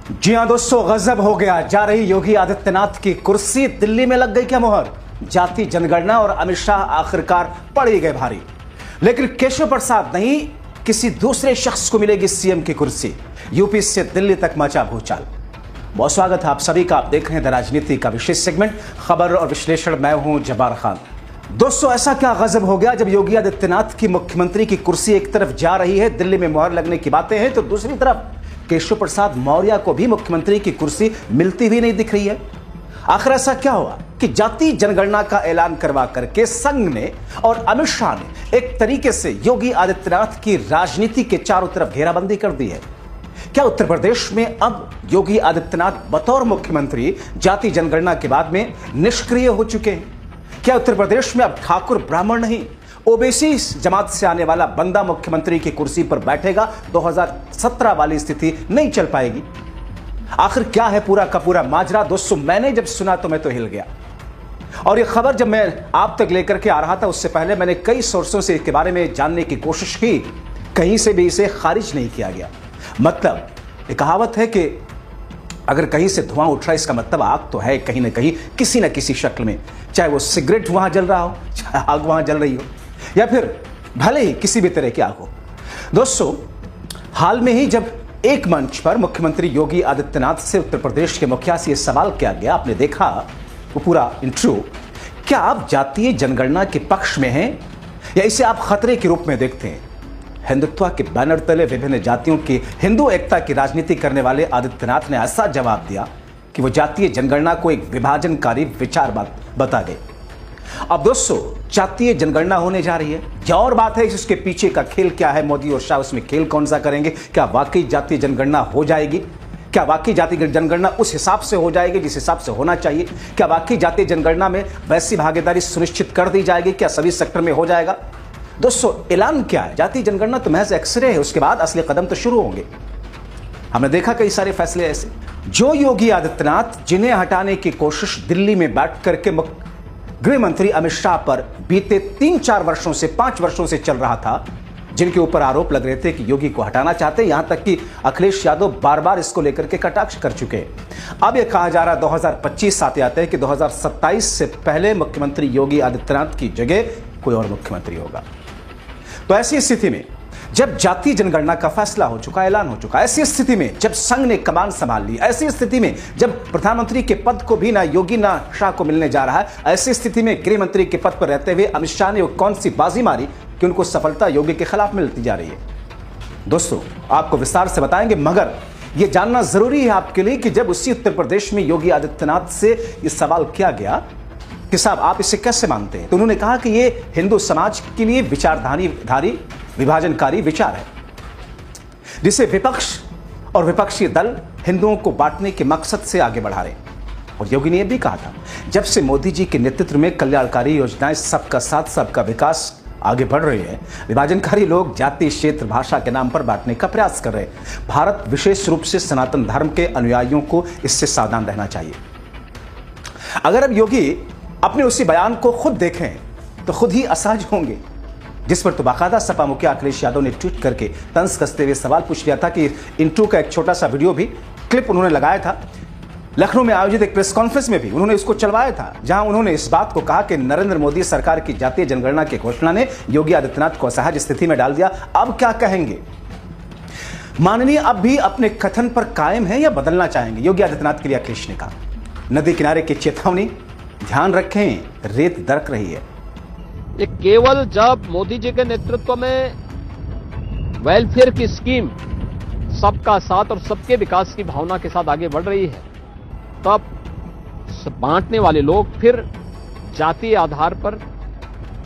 जी हां दोस्तों, गजब हो गया। जा रही योगी आदित्यनाथ की कुर्सी दिल्ली में लग गई क्या मुहर? जाति जनगणना और अमित शाह आखिरकार पड़ ही गए भारी। लेकिन केशव प्रसाद नहीं, किसी दूसरे शख्स को मिलेगी सीएम की कुर्सी। यूपी से दिल्ली तक मचा भूचाल। बहुत स्वागत है आप सभी का। आप देख रहे हैं द राजनीति का विशेष सेगमेंट, खबर और विश्लेषण। मैं हूं जब्बार खान। दोस्तों, ऐसा क्या गजब हो गया जब योगी आदित्यनाथ की मुख्यमंत्री की कुर्सी एक तरफ जा रही है, दिल्ली में मुहर लगने की बातें हैं, तो दूसरी तरफ केशव प्रसाद मौर्य को भी मुख्यमंत्री की कुर्सी मिलती हुई नहीं दिख रही है। आखिर ऐसा क्या हुआ कि जाति जनगणना का ऐलान करवा करके संघ ने और अमित शाह ने एक तरीके से योगी आदित्यनाथ की राजनीति के चारों तरफ घेराबंदी कर दी है? क्या उत्तर प्रदेश में अब योगी आदित्यनाथ बतौर मुख्यमंत्री जाति जनगणना के बाद में निष्क्रिय हो चुके हैं? क्या उत्तर प्रदेश में अब ठाकुर ब्राह्मण नहीं, ओबीसी जमात से आने वाला बंदा मुख्यमंत्री की कुर्सी पर बैठेगा? 2017 वाली स्थिति नहीं चल पाएगी। आखिर क्या है पूरा का पूरा माजरा? दोस्तों, मैंने जब सुना तो मैं तो हिल गया। और ये खबर जब मैं आप तक लेकर के आ रहा था, उससे पहले मैंने कई सोर्सों से इसके बारे में जानने की कोशिश की। कहीं से भी इसे खारिज नहीं किया गया। मतलब एक कहावत है कि अगर कहीं से धुआं उठ रहा है, इसका मतलब आग तो है कहीं ना कहीं, किसी न किसी शक्ल में। चाहे वो सिगरेट वहां जल रहा हो, चाहे आग वहां जल रही हो, या फिर भले ही किसी भी तरह की आग हो। दोस्तों, हाल में ही जब एक मंच पर मुख्यमंत्री योगी आदित्यनाथ से उत्तर प्रदेश के मुखिया से यह सवाल किया गया, आपने देखा वो पूरा इंटरव्यू, क्या आप जातीय जनगणना के पक्ष में हैं या इसे आप खतरे के रूप में देखते हैं? हिंदुत्व के बैनर तले विभिन्न जातियों की हिंदू एकता की राजनीति करने वाले आदित्यनाथ ने ऐसा जवाब दिया कि वो जातीय जनगणना को एक विभाजनकारी विचार बता गए। अब दोस्तों, जातीय जनगणना होने जा रही है, क्या और बात है इसके पीछे का खेल क्या है? मोदी और शाह उसमें खेल कौन सा करेंगे? क्या वाकई जातीय जनगणना हो जाएगी? क्या वाकई जातीय जनगणना उस हिसाब से हो जाएगी जिस हिसाब से होना चाहिए? क्या वाकई जातीय जनगणना में वैसी भागीदारी सुनिश्चित कर दी जाएगी? क्या सभी सेक्टर में हो जाएगा? दोस्तों, ऐलान क्या है? जातीय जनगणना तो महज एक्सरे है, उसके बाद असली कदम तो शुरू होंगे। हमने देखा कई सारे फैसले ऐसे जो योगी आदित्यनाथ जिन्हें हटाने की कोशिश दिल्ली में बैठ करके गृह मंत्री अमित शाह पर बीते 3-4 वर्षों से 5 वर्षों से चल रहा था, जिनके ऊपर आरोप लग रहे थे कि योगी को हटाना चाहते, यहां तक कि अखिलेश यादव बार बार इसको लेकर के कटाक्ष कर चुके हैं। अब यह कहा जा रहा है 2025 आते आते हैं कि 2027 से पहले मुख्यमंत्री योगी आदित्यनाथ की जगह कोई और मुख्यमंत्री होगा। तो ऐसी स्थिति में जब जातीय जनगणना का फैसला हो चुका, ऐलान हो चुका, ऐसी स्थिति में जब संघ ने कमान संभाल ली, ऐसी स्थिति में जब प्रधानमंत्री के पद को भी ना योगी ना शाह को मिलने जा रहा है, ऐसी स्थिति में गृह मंत्री के पद पर रहते हुए अमित शाह ने वो कौन सी बाजी मारी कि उनको सफलता योगी के खिलाफ मिलती जा रही है? दोस्तों, आपको विस्तार से बताएंगे, मगर यह जानना जरूरी है आपके लिए कि जब उसी उत्तर प्रदेश में योगी आदित्यनाथ से यह सवाल किया गया कि साहब आप इसे कैसे मानते हैं, तो उन्होंने कहा कि यह हिंदू समाज के लिए विचारधारी विभाजनकारी विचार है, जिसे विपक्ष और विपक्षी दल हिंदुओं को बांटने के मकसद से आगे बढ़ा रहे हैं। और योगी ने यह भी कहा था, जब से मोदी जी के नेतृत्व में कल्याणकारी योजनाएं सबका साथ सबका विकास आगे बढ़ रही है, विभाजनकारी लोग जाति, क्षेत्र, भाषा के नाम पर बांटने का प्रयास कर रहे हैं। भारत विशेष रूप से सनातन धर्म के अनुयायियों को इससे सावधान रहना चाहिए। अगर अब योगी अपने उसी बयान को खुद देखें तो खुद ही असहज होंगे, जिस पर तो बाकायदा सपा मुखिया अखिलेश यादव ने ट्वीट करके तंज कसते हुए सवाल पूछ लिया था कि इंटरव्यू का एक छोटा सा वीडियो भी क्लिप उन्होंने लगाया था। लखनऊ में आयोजित एक प्रेस कॉन्फ्रेंस में भी उन्होंने उसको चलवाया था, जहां उन्होंने इस बात को कहा कि नरेंद्र मोदी सरकार की जातीय जनगणना की घोषणा ने योगी आदित्यनाथ को असहज स्थिति में डाल दिया। अब क्या कहेंगे? माननीय अब भी अपने कथन पर कायम है या बदलना चाहेंगे? योगी आदित्यनाथ के लिए अखिलेश ने कहा, नदी किनारे की चेतावनी, ध्यान रखें, रेत दरक रही है। ये केवल जब मोदी जी के नेतृत्व में वेलफेयर की स्कीम सबका साथ और सबके विकास की भावना के साथ आगे बढ़ रही है, तब बांटने वाले लोग फिर जातीय आधार पर,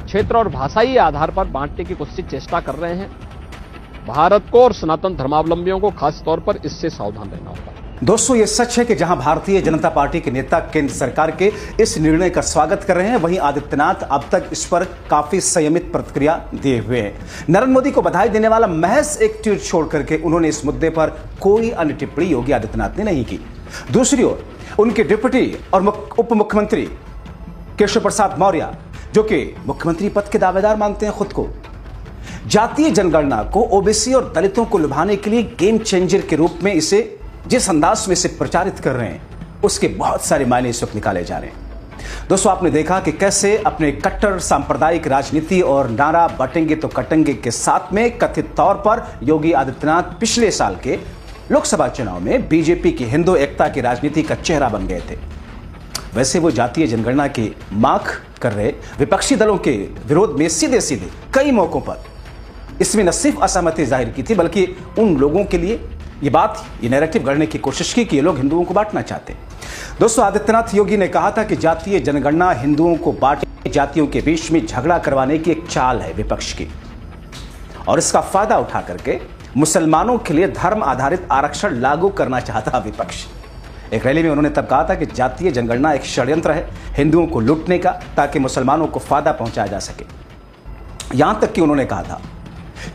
क्षेत्र और भाषाई आधार पर बांटने की कोशिश चेष्टा कर रहे हैं। भारत को और सनातन धर्मावलंबियों को खास तौर पर इससे सावधान रहना होगा। दोस्तों, ये सच है कि जहां भारतीय जनता पार्टी के नेता केंद्र सरकार के इस निर्णय का स्वागत कर रहे हैं, वहीं आदित्यनाथ अब तक इस पर काफी संयमित प्रतिक्रिया दिए हुए हैं। नरेंद्र मोदी को बधाई देने वाला महज एक ट्वीट छोड़ करके उन्होंने इस मुद्दे पर कोई अन्य टिप्पणी योगी आदित्यनाथ ने नहीं की। दूसरी ओर उनके डिप्टी और उप मुख्यमंत्री केशव प्रसाद मौर्य, जो कि मुख्यमंत्री पद के दावेदार मानते हैं खुद को, जातीय जनगणना को ओबीसी और दलितों को लुभाने के लिए गेम चेंजर के रूप में इसे जिस अंदाज में इसे प्रचारित कर रहे हैं उसके बहुत सारे मायने इस वक्त निकाले जा रहे हैं। दोस्तों, आपने देखा कि कैसे अपने कट्टर सांप्रदायिक राजनीति और नारा बटेंगे तो कटेंगे के साथ में कथित तौर पर योगी आदित्यनाथ पिछले साल के लोकसभा चुनाव में बीजेपी की हिंदू एकता की राजनीति का चेहरा बन गए थे। वैसे वो जातीय जनगणना की मांग कर रहे विपक्षी दलों के विरोध में सीधे सीधे कई मौकों पर इसमें न सिर्फ असहमति जाहिर की थी, बल्कि उन लोगों के लिए ये नैरेटिव गढ़ने की कोशिश की कि ये लोग हिंदुओं को बांटना चाहते हैं। दोस्तों, आदित्यनाथ योगी ने कहा था कि जातीय जनगणना हिंदुओं को बांटने, जातियों के बीच में झगड़ा करवाने की एक चाल है विपक्ष की, और इसका फायदा उठा करके मुसलमानों के लिए धर्म आधारित आरक्षण लागू करना चाहता विपक्ष। एक रैली में उन्होंने तब कहा था कि जातीय जनगणना एक षड्यंत्र है हिंदुओं को लूटने का, ताकि मुसलमानों को फायदा पहुंचाया जा सके। यहां तक कि उन्होंने कहा था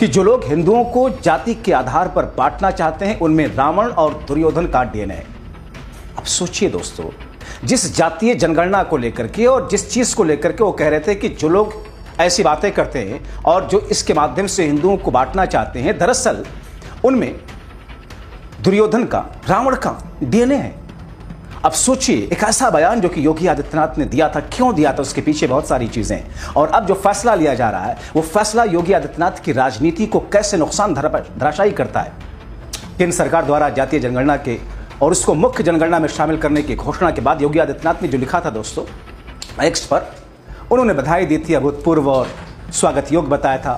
कि जो लोग हिंदुओं को जाति के आधार पर बांटना चाहते हैं उनमें रावण और दुर्योधन का डीएनए है। अब सोचिए दोस्तों, जिस जातीय जनगणना को लेकर के और जिस चीज को लेकर के वो कह रहे थे कि जो लोग ऐसी बातें करते हैं और जो इसके माध्यम से हिंदुओं को बांटना चाहते हैं, दरअसल उनमें दुर्योधन का, रावण का डीएनए है। अब सोचिए, एक ऐसा बयान जो कि योगी आदित्यनाथ ने दिया था, क्यों दिया था, उसके पीछे बहुत सारी चीजें हैं। और अब जो फैसला लिया जा रहा है वो फैसला योगी आदित्यनाथ की राजनीति को कैसे नुकसान धराशायी करता है। केंद्र सरकार द्वारा जातीय जनगणना के और उसको मुख्य जनगणना में शामिल करने की घोषणा के बाद योगी आदित्यनाथ ने जो लिखा था दोस्तों एक्स पर, उन्होंने बधाई दी थी, अभूतपूर्व और स्वागत योग्य बताया था।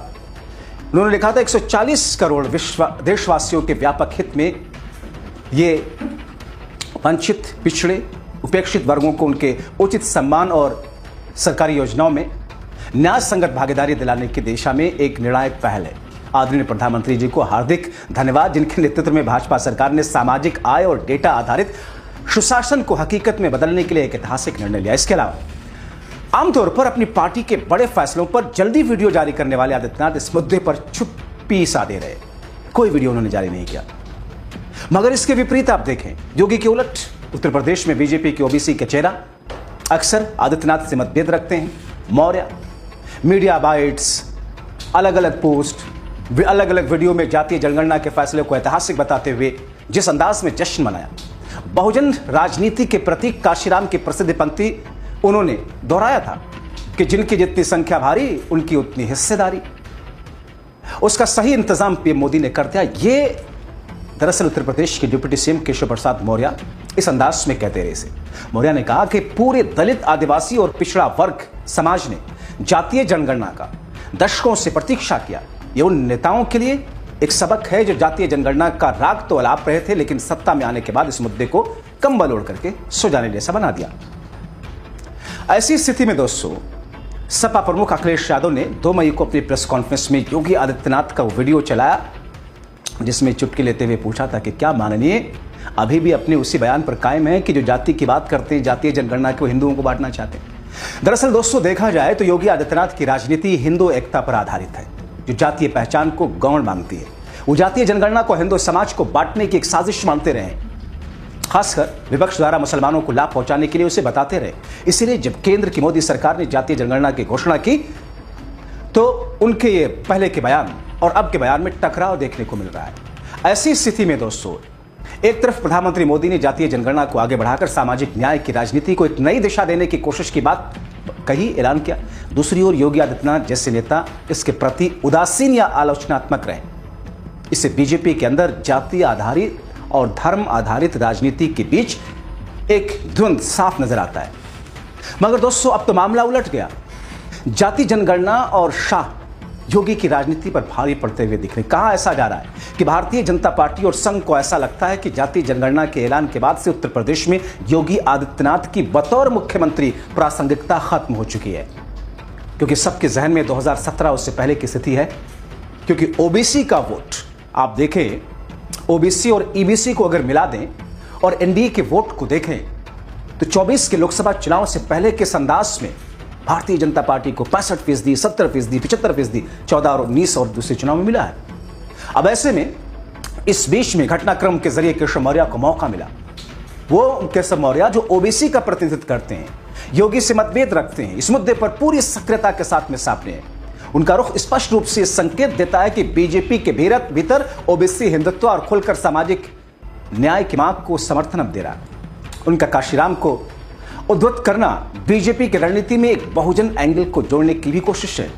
उन्होंने लिखा था 140 करोड़ देशवासियों के व्यापक हित में ये वंचित, पिछड़े, उपेक्षित वर्गों को उनके उचित सम्मान और सरकारी योजनाओं में न्याय संगत भागीदारी दिलाने की दिशा में एक निर्णायक पहल है। आदरणीय प्रधानमंत्री जी को हार्दिक धन्यवाद, जिनके नेतृत्व में भाजपा सरकार ने सामाजिक आय और डेटा आधारित सुशासन को हकीकत में बदलने के लिए एक ऐतिहासिक निर्णय लिया। इसके अलावा आमतौर पर अपनी पार्टी के बड़े फैसलों पर जल्दी वीडियो जारी करने वाले आदित्यनाथ इस मुद्दे पर चुप्पी साधे रहे, कोई वीडियो उन्होंने जारी नहीं किया। मगर इसके विपरीत आप देखें, योगी के उलट उत्तर प्रदेश में बीजेपी के ओबीसी के चेहरा अक्सर आदित्यनाथ से मतभेद रखते हैं। मौर्य मीडिया बाइट्स, अलग अलग पोस्ट, अलग अलग वीडियो में जातीय जनगणना के फैसले को ऐतिहासिक बताते हुए जिस अंदाज में जश्न मनाया, बहुजन राजनीति के प्रतीक काशीराम की प्रसिद्ध पंक्ति उन्होंने दोहराया था कि जिनकी जितनी संख्या भारी उनकी उतनी हिस्सेदारी। उसका सही इंतजाम पीएम मोदी ने कर दिया। ये दरअसल उत्तर प्रदेश के डिप्टी सीएम केशव प्रसाद मौर्य इस अंदाज में कहते रहे। मौर्य ने कहा कि पूरे दलित, आदिवासी और पिछड़ा वर्ग समाज ने जातीय जनगणना का दशकों से प्रतीक्षा किया। ये उन नेताओं के लिए एक सबक है जो जातीय जनगणना का राग तो अलाप रहे थे, लेकिन सत्ता में आने के बाद इस मुद्दे को कंबल ओढ़ करके सो जाने जैसा बना दिया। ऐसी स्थिति में दोस्तों, सपा प्रमुख अखिलेश यादव ने 2 मई को अपनी प्रेस कॉन्फ्रेंस में योगी आदित्यनाथ का वीडियो चलाया, जिसमें चुटकी लेते हुए पूछा था कि क्या माननीय अभी भी अपने उसी बयान पर कायम है कि जो जाति की बात करते हैं, जातीय जनगणना को हिंदुओं को बांटना चाहते हैं। दरअसल दोस्तों, देखा जाए तो योगी आदित्यनाथ की राजनीति हिंदू एकता पर आधारित है, जो जातीय पहचान को गौण मानती है। वो जातीय जनगणना को हिंदू समाज को बांटने की एक साजिश मानते रहे, खासकर विपक्ष द्वारा मुसलमानों को लाभ पहुंचाने के लिए उसे बताते रहे। इसीलिए जब केंद्र की मोदी सरकार ने जातीय जनगणना की घोषणा की तो उनके ये पहले के बयान और अब के बयान में टकराव देखने को मिल रहा है। ऐसी स्थिति में दोस्तों, एक तरफ प्रधानमंत्री मोदी ने जातीय जनगणना को आगे बढ़ाकर सामाजिक न्याय की राजनीति को एक नई दिशा देने की कोशिश की बात कही, ऐलान किया। दूसरी ओर योगी आदित्यनाथ जैसे नेता इसके प्रति उदासीन या आलोचनात्मक रहे। इससे बीजेपी के अंदर जाति आधारित और धर्म आधारित राजनीति के बीच एक द्वंद्व साफ नजर आता है। मगर दोस्तों, अब तो मामला उलट गया। जाति जनगणना और शाह योगी की राजनीति पर भारी पड़ते हुए दिख रहे। कहां ऐसा जा रहा है कि भारतीय जनता पार्टी और संघ को ऐसा लगता है कि जातीय जनगणना के ऐलान के बाद से उत्तर प्रदेश में योगी आदित्यनाथ की बतौर मुख्यमंत्री प्रासंगिकता खत्म हो चुकी है, क्योंकि सबके जहन में 2017 उससे पहले की स्थिति है। क्योंकि ओबीसी का वोट आप देखें, ओबीसी और ईबीसी को अगर मिला दें और एनडीए के वोट को देखें तो 24 के लोकसभा चुनाव से पहले के अंदाज में भारतीय जनता पार्टी को 65%, 70%, 75%, 14 और 19 और दूसरे चुनाव में मिला है। अब ऐसे में इस बीच में घटनाक्रम के जरिए केशव मौर्य को मौका मिला। वो केशव मौर्य जो ओबीसी का प्रतिनिधित्व करते हैं, योगी से मतभेद रखते हैं, इस मुद्दे पर पूरी सक्रियता के साथ में सामने है। उनका रुख स्पष्ट रूप से संकेत देता है कि बीजेपी के भीतर ओबीसी हिंदुत्व और खुलकर सामाजिक न्याय की मांग को समर्थन अब दे रहा है। उनका काशीराम को उद्धृत करना बीजेपी की रणनीति में एक बहुजन एंगल को जोड़ने की भी कोशिश है।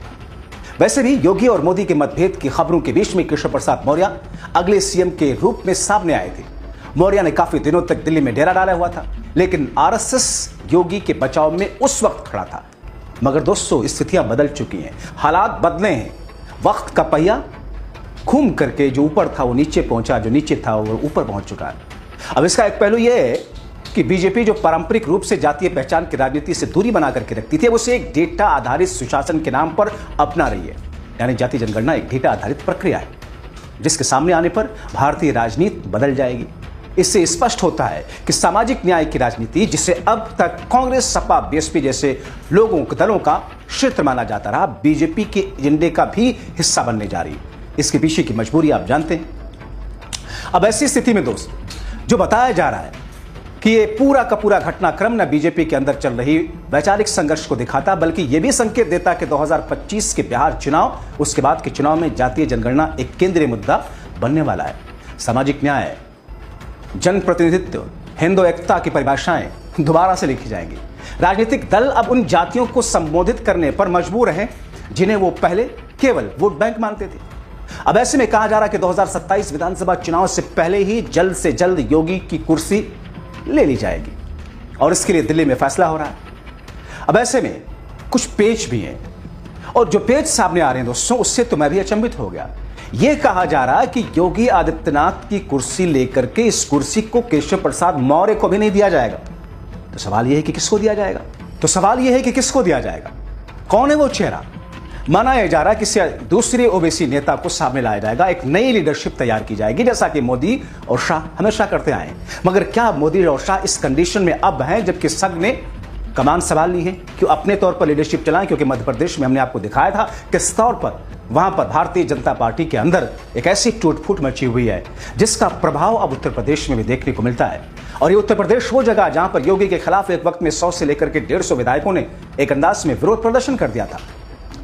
वैसे भी योगी और मोदी के मतभेद की खबरों के बीच में केशव प्रसाद मौर्य अगले सीएम के रूप में सामने आए थे। मौर्य ने काफी दिनों तक दिल्ली में डेरा डाला हुआ था, लेकिन आरएसएस योगी के बचाव में उस वक्त खड़ा था। मगर दोस्तों, स्थितियां बदल चुकी हैं, हालात बदले हैं। वक्त का पहिया घूम करके जो ऊपर था वो नीचे पहुंचा, जो नीचे था वो ऊपर पहुंच चुका है। अब इसका एक पहलू यह है कि बीजेपी जो पारंपरिक रूप से जातीय पहचान की राजनीति से दूरी बना करके रखती थी, उसे एक डेटा आधारित सुशासन के नाम पर अपना रही है। यानी जाति जनगणना एक डेटा आधारित प्रक्रिया है, जिसके सामने आने पर भारतीय राजनीति बदल जाएगी। इससे स्पष्ट होता है कि सामाजिक न्याय की राजनीति, जिसे अब तक कांग्रेस, सपा, बीएसपी जैसे लोगों दलों का क्षेत्र माना जाता रहा, बीजेपी के एजेंडे का भी हिस्सा बनने जा रही है। इसके पीछे की मजबूरी आप जानते हैं। अब ऐसी स्थिति में दोस्त, जो बताया जा रहा है कि ये पूरा का पूरा घटनाक्रम न बीजेपी के अंदर चल रही वैचारिक संघर्ष को दिखाता, बल्कि यह भी संकेत देता कि 2025 के बिहार चुनाव, उसके बाद के चुनाव में जातीय जनगणना एक केंद्रीय मुद्दा बनने वाला है। सामाजिक न्याय, जनप्रतिनिधित्व, हिंदू एकता की परिभाषाएं दोबारा से लिखी जाएंगी। राजनीतिक दल अब उन जातियों को संबोधित करने पर मजबूर हैं जिन्हें वो पहले केवल वोट बैंक मानते थे। अब ऐसे में कहा जा रहा है कि 2027 विधानसभा चुनाव से पहले ही जल्द से जल्द योगी की कुर्सी ले ली जाएगी, और इसके लिए दिल्ली में फैसला हो रहा है। अब ऐसे में कुछ पेच भी हैं, और जो पेच सामने आ रहे हैं दोस्तों, उससे तो मैं भी अचंभित हो गया। यह कहा जा रहा है कि योगी आदित्यनाथ की कुर्सी लेकर के इस कुर्सी को केशव प्रसाद मौर्य को भी नहीं दिया जाएगा। तो सवाल यह है कि किसको दिया जाएगा? कौन है वो चेहरा? माना यह जा रहा है कि दूसरे ओबीसी नेता को सामने लाया जाएगा, एक नई लीडरशिप तैयार की जाएगी, जैसा कि मोदी और शाह हमेशा करते आए। मगर क्या मोदी और शाह इस कंडीशन में अब हैं जबकि संघ ने कमान संभाल ली है कि अपने तौर पर लीडरशिप चलाएं? क्योंकि मध्य प्रदेश में हमने आपको दिखाया था किस तौर पर वहां पर भारतीय जनता पार्टी के अंदर एक ऐसी टूट-फूट मची हुई है जिसका प्रभाव अब उत्तर प्रदेश में भी देखने को मिलता है। और ये उत्तर प्रदेश वो जगह जहां पर योगी के खिलाफ एक वक्त में 100 से लेकर के 150 विधायकों ने एक अंदाज में विरोध प्रदर्शन कर दिया था।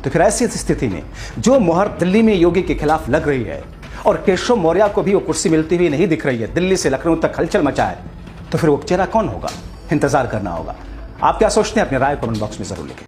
तो फिर ऐसी स्थिति में जो मुहर दिल्ली में योगी के खिलाफ लग रही है और केशव मौर्य को भी वो कुर्सी मिलती हुई नहीं दिख रही है, दिल्ली से लखनऊ तक हलचल मचा है, तो फिर वो चेहरा कौन होगा? इंतजार करना होगा। आप क्या सोचते हैं? अपनी राय कमेंट बॉक्स में जरूर लिखें।